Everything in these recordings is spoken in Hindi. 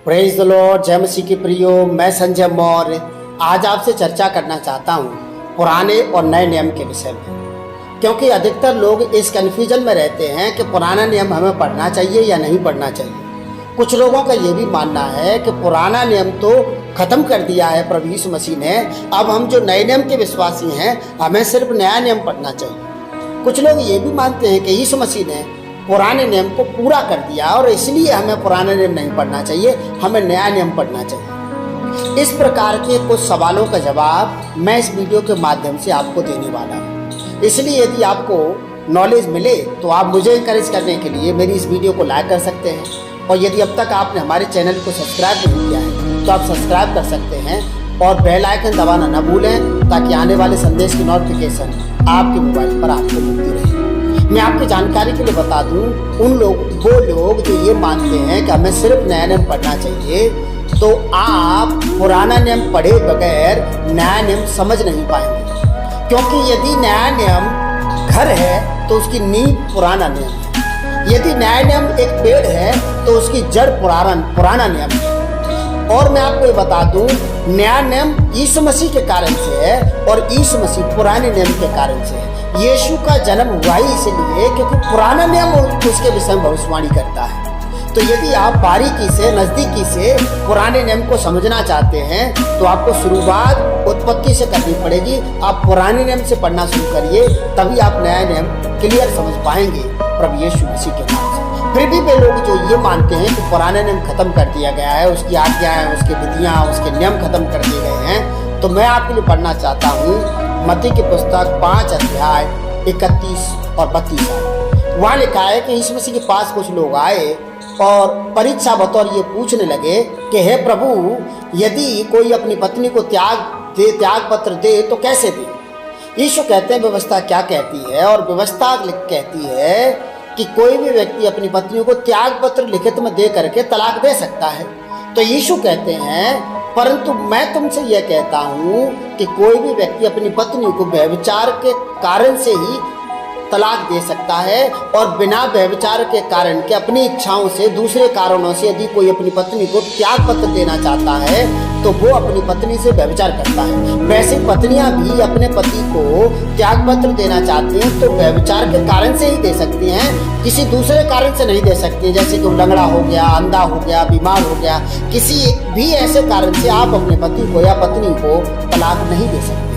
Praise the Lord. जय मसीह की प्रियो, मैं संजय मौर्य आज आपसे चर्चा करना चाहता हूँ पुराने और नए नियम के विषय में, क्योंकि अधिकतर लोग इस कन्फ्यूजन में रहते हैं कि पुराना नियम हमें पढ़ना चाहिए या नहीं पढ़ना चाहिए। कुछ लोगों का ये भी मानना है कि पुराना नियम तो खत्म कर दिया है प्रभु यीशु मसीह ने, अब हम जो नए नियम के विश्वासी हैं हमें सिर्फ नया नियम पढ़ना चाहिए। कुछ लोग ये भी मानते हैं कि यीशु मसीह ने पुराने नियम को पूरा कर दिया और इसलिए हमें पुराना नियम नहीं पढ़ना चाहिए, हमें नया नियम पढ़ना चाहिए। इस प्रकार के कुछ सवालों का जवाब मैं इस वीडियो के माध्यम से आपको देने वाला हूँ। इसलिए यदि आपको नॉलेज मिले तो आप मुझे इंकरेज करने के लिए मेरी इस वीडियो को लाइक कर सकते हैं, और यदि अब तक आपने हमारे चैनल को सब्सक्राइब नहीं किया है तो आप सब्सक्राइब कर सकते हैं और बेल आइकन दबाना न भूलें, ताकि आने वाले संदेश की नोटिफिकेशन आपके मोबाइल पर आपको मिलती रहे। मैं आपकी जानकारी के लिए बता दूं, वो लोग जो ये मानते हैं कि हमें सिर्फ नया नियम पढ़ना चाहिए, तो आप पुराना नियम पढ़े बगैर नया नियम समझ नहीं पाएंगे। क्योंकि यदि नया नियम घर है तो उसकी नींव पुराना नियम है, यदि नया नियम एक पेड़ है तो उसकी जड़ पुराना नियम है। और मैं आपको ये बता दूं, नया नियम यीशु मसीह के कारण से है और यीशु मसीह पुराने नियम के कारण से है। यीशु का जन्म हुआ ही इसलिए क्योंकि पुराना नियम उसके विषय में भविष्यवाणी करता है। तो यदि आप बारीकी से, नज़दीकी से पुराने नियम को समझना चाहते हैं तो आपको शुरुआत उत्पत्ति से करनी पड़ेगी। आप पुराने नियम से पढ़ना शुरू करिए, तभी आप नया नियम क्लियर समझ पाएंगे प्रभु यीशु मसीह के नाम से। फिर भी वे लोग जो ये मानते हैं कि पुराने नियम खत्म कर दिया गया है, उसकी आज्ञाएं, उसकी विधियाँ, उसके नियम खत्म कर दिए गए हैं, तो मैं आपके लिए पढ़ना चाहता हूँ मत्ती की पुस्तक 5 अध्याय 31 और 32। वहाँ लिखा है कि यीशु मसीह के पास कुछ लोग आए और परीक्षा बतौर ये पूछने लगे कि हे प्रभु, यदि कोई अपनी पत्नी को त्याग पत्र दे तो कैसे दे? यीशु कहते हैं व्यवस्था क्या कहती है, और व्यवस्था कहती है कि कोई भी व्यक्ति अपनी पत्नी को त्याग पत्र लिखित में दे करके तलाक दे सकता है। तो यीशु कहते हैं परंतु मैं तुमसे यह कहता हूँ कि कोई भी व्यक्ति अपनी पत्नी को व्यभिचार के कारण से ही तलाक दे सकता है, और बिना व्यभिचार के कारण के अपनी इच्छाओं से, दूसरे कारणों से यदि कोई अपनी पत्नी को त्याग पत्र देना चाहता है तो वो अपनी पत्नी से व्यभिचार करता है। वैसे पत्नियां भी अपने पति को त्याग पत्र देना चाहती हैं तो व्यभिचार के कारण से ही दे सकती हैं, किसी दूसरे कारण से नहीं दे सकती। जैसे कि लंगड़ा हो गया, अंधा हो गया, बीमार हो गया, किसी भी ऐसे कारण से आप अपने पति को या पत्नी को तलाक नहीं दे सकते।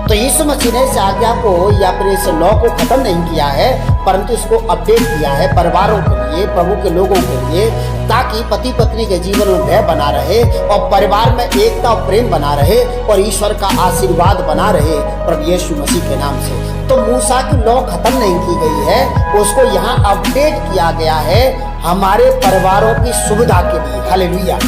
तो यीशु मसीह ने इस आज्ञा को या फिर इस लॉ को खत्म नहीं किया है, परंतु इसको अपडेट किया है परिवारों के लिए, प्रभु के लोगों के लिए, ताकि पति पत्नी के जीवन में भय बना रहे और परिवार में एकता और प्रेम बना रहे और ईश्वर का आशीर्वाद बना रहे प्रभु यीशु मसीह के नाम से। तो मूसा की लॉ खत्म नहीं की गई है, उसको यहाँ अपडेट किया गया है हमारे परिवारों की सुविधा के लिए। हालेलुया।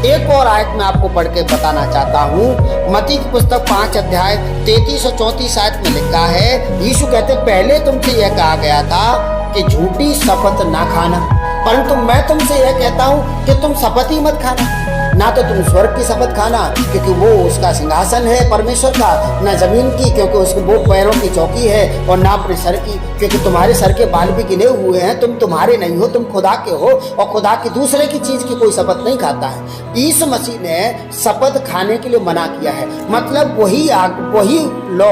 एक और आयत मैं आपको पढ़ के बताना चाहता हूँ। मत्ती की पुस्तक 5 अध्याय 33 और 34 आयत में लिखा है, यीशु कहते पहले तुमसे यह कहा गया था कि झूठी शपथ ना खाना, परंतु मैं तुमसे यह कहता हूँ कि तुम शपथ ही मत खाना। ना तो तुम स्वर्ग की शपथ खाना, क्योंकि वो उसका सिंहासन है परमेश्वर का, ना जमीन की, क्योंकि उसके वो पैरों की चौकी है, और ना अपने सर की, क्योंकि तुम्हारे सर के बाल भी गिने हुए हैं। तुम तुम्हारे नहीं हो, तुम खुदा के हो, और खुदा की दूसरे की चीज की कोई शपथ नहीं खाता है। यीशु मसीह ने शपथ खाने के लिए मना किया है। मतलब वही लॉ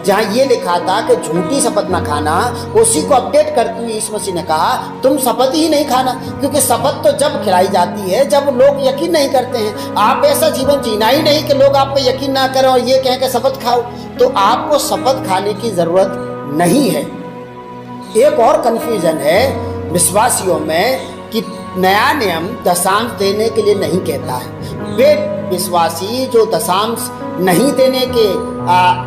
जहाँ ये लिखा था कि झूठी शपथ ना खाना, उसी को अपडेट करते हुए यीशु मसीह ने कहा तुम शपथ ही नहीं खाना, क्योंकि शपथ तो जब खिलाई जाती है जब लोग यकीन नहीं करते हैं। आप ऐसा जीवन जीना ही नहीं कि लोग आप पे यकीन ना करें और ये कहें कि शपथ खाओ, तो आपको शपथ खाने की जरूरत नहीं है। एक और कंफ्यूजन है विश्वासियों में कि नया नियम दशांश देने के लिए नहीं कहता है। वे विश्वासी जो दशांश नहीं देने के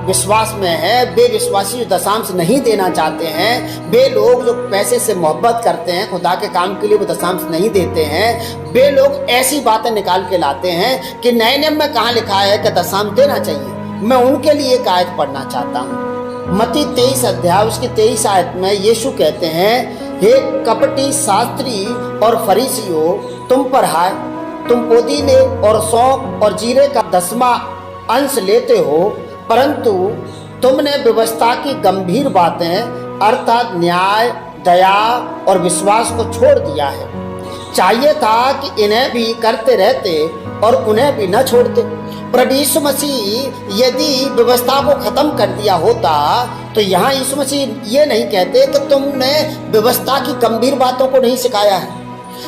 विश्वास में है, वे विश्वासी जो दशांश नहीं देना चाहते हैं, वे लोग जो पैसे से मोहब्बत करते हैं, खुदा के काम के लिए वो दशांश नहीं देते हैं, वे लोग ऐसी बातें निकाल के लाते हैं कि नए नियम में कहाँ लिखा है कि दशांश देना चाहिए। मैं उनके लिए एक आयत पढ़ना चाहता हूँ। मत्ती 23 अध्याय उसकी 23 आयत में यीशु कहते हैं, हे कपटी शास्त्री और फरीसियों, तुम पर हाय, तुम पुदीने और सौंफ और जीरे का 10वां अंश लेते हो, परंतु तुमने व्यवस्था की गंभीर बातें अर्थात न्याय, दया और विश्वास को छोड़ दिया है। चाहिए था कि इन्हें भी करते रहते और उन्हें भी न छोड़ते। प्रभु यीशु मसीह यदि व्यवस्था को खत्म कर दिया होता तो यहाँ यीशु मसीह ये नहीं कहते कि तुमने व्यवस्था की गंभीर बातों को नहीं सिखाया है।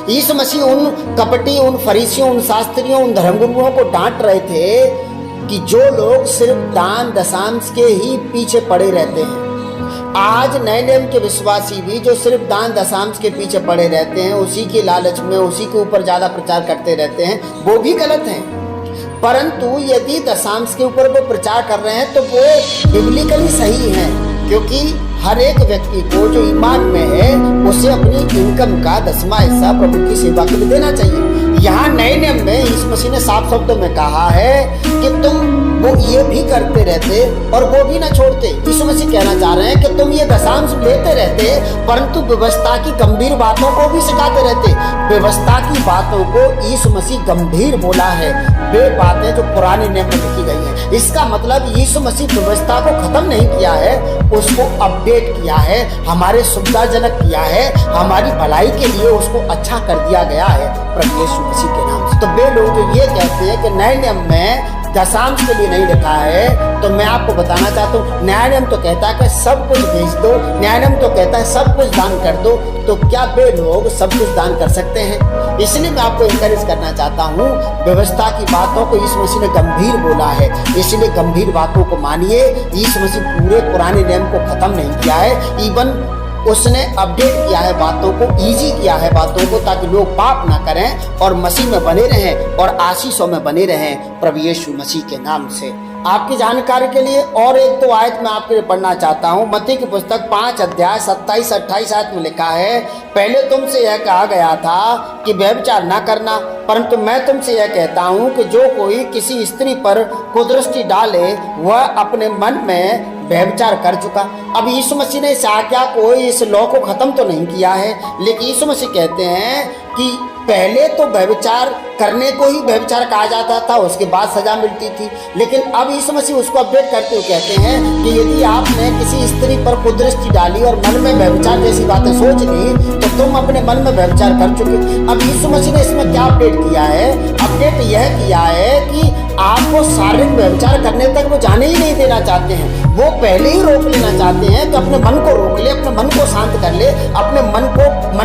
यीशु मसीह उन कपटी, उन फरीसियों, उन शास्त्रियों, उन धर्मगुरुओं को डांट रहे थे कि जो लोग सिर्फ दान दशांश के ही पीछे पड़े रहते हैं। आज नए नियम के विश्वासी भी जो सिर्फ दान दशांश के पीछे पड़े रहते हैं, उसी के लालच में उसी के ऊपर ज़्यादा प्रचार करते रहते हैं, वो भी गलत हैं। परंतु यदि दशांश के ऊपर वो प्रचार कर रहे हैं तो वो बिब्लिकली सही है, क्योंकि हर एक व्यक्ति को जो ईमान में है उसे अपनी इनकम का 10वां हिस्सा प्रभु की सेवा के लिए देना चाहिए। यहाँ नए नियम में यीशु मसीह ने साफ शब्दों में कहा है कि तुम वो ये भी करते रहते और वो भी ना छोड़ते। यीशु मसीह कहना चाह रहे हैं कि तुम ये दशांश लेते रहते परंतु व्यवस्था की गंभीर बातों को भी सिखाते रहते। व्यवस्था की बातों को यीशु मसीह गंभीर बोला है, वे बातें जो पुराने नियम में लिखी गई हैं। इसका मतलब यीशु मसीह व्यवस्था को खत्म नहीं किया है, उसको अपडेट किया है, हमारे सुविधाजनक किया है, हमारी भलाई के लिए उसको अच्छा कर दिया गया है प्रभु यीशु मसीह के नाम से। तो वे लोग जो ये कहते हैं कि नए नियम में दशांश के लिए नहीं लिखा है, तो मैं आपको बताना चाहता हूँ नया नियम तो कहता है कि सब कुछ भेज दो, नया नियम तो कहता है सब कुछ दान कर दो। तो क्या वे लोग सब कुछ दान कर सकते हैं? इसलिए मैं आपको इंकरेज करना चाहता हूँ, व्यवस्था की बातों को यीशु मसीह ने गंभीर बोला है, इसलिए गंभीर बातों को मानिए। यीशु मसीह पूरे पुराने नियम को खत्म नहीं किया है, इवन उसने अपडेट किया है बातों को, इजी किया है बातों को, ताकि लोग पाप ना करें और मसीह में बने रहें और आशीषों में बने रहें प्रभु यीशु मसीह के नाम से। आपकी जानकारी के लिए और एक तो आयत मैं आपके लिए पढ़ना चाहता हूँ। मत्ती की पुस्तक 5 अध्याय 27-28 आयत में लिखा है, पहले तुमसे यह कहा गया था कि व्यभिचार ना करना, परंतु मैं तुमसे यह कहता हूँ कि जो कोई किसी स्त्री पर कुदृष्टि डाले वह अपने मन में व्यभिचार कर चुका। अब यीशु मसीह ने इस आज्ञा को, इस लॉ को खत्म तो नहीं किया है, लेकिन यीशु मसीह कहते हैं कि पहले तो व्यभिचार करने को ही व्यभिचार कहा जाता था, उसके बाद सजा मिलती थी। लेकिन अब यीशु मसीह उसको अपडेट करते हुए कहते हैं कि यदि आपने किसी स्त्री पर कुदृष्टि डाली और मन में व्यभिचार जैसी बातें सोच ली तो तुम अपने मन में व्यभिचार कर चुके। अब यीशु मसीह ने इसमें क्या अपडेट किया है? अपडेट यह किया है कि आपको शारीरिक व्यभिचार करने तक वो जाने ही नहीं देना चाहते हैं, वो पहले ही रोक लेना चाहते हैं कि अपने मन को रोक ले, अपने मन को शांत कर ले, अपने मन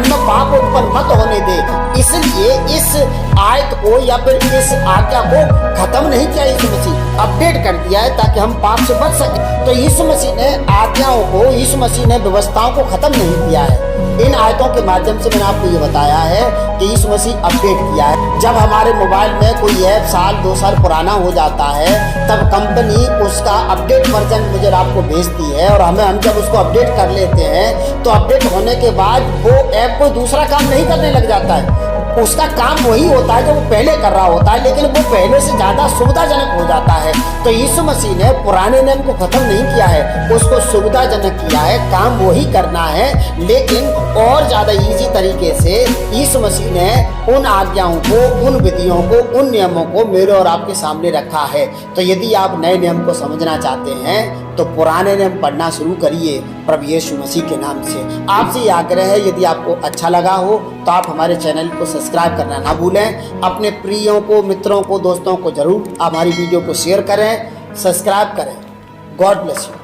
में पाप उत्पन्न मत होने दे। इसलिए इस आयत को या फिर इस आज्ञा को खत्म नहीं किया यीशु मसीह, अपडेट कर दिया है ताकि हम पाप से बच सके। तो यीशु मसीह ने आज्ञाओं को, यीशु मसीह ने व्यवस्थाओं को खत्म नहीं किया है। इन आयतों के माध्यम से मैंने आपको ये बताया है कि यीशु मसीह अपडेट किया है। जब हमारे मोबाइल में कोई ऐप 1-2 साल पुराना हो जाता है तब कंपनी उसका अपडेट वर्जन मुझे आपको भेजती है और हम जब उसको अपडेट कर लेते हैं तो अपडेट होने के बाद वो ऐप कोई दूसरा काम नहीं करने लग जाता है, उसका काम वही होता है जो वो पहले कर रहा होता है, लेकिन वो पहले से ज़्यादा सुविधाजनक हो जाता है। तो यीशु मसीह ने पुराने नियम को खत्म नहीं किया है, उसको सुविधाजनक किया है, काम वही करना है, लेकिन और ज़्यादा इजी तरीके से यीशु मसीह ने उन आज्ञाओं को, उन विधियों को, उन नियमों को मेरे और आपके सामने रखा है। तो यदि आप नए नियम को समझना चाहते हैं तो पुराने नियम पढ़ना शुरू करिए प्रभु यीशु मसीह के नाम से। आपसे ये आग्रह है, यदि आपको अच्छा लगा हो तो आप हमारे चैनल को सब्सक्राइब करना ना भूलें। अपने प्रियों को, मित्रों को, दोस्तों को जरूर हमारी वीडियो को शेयर करें, सब्सक्राइब करें। God bless you.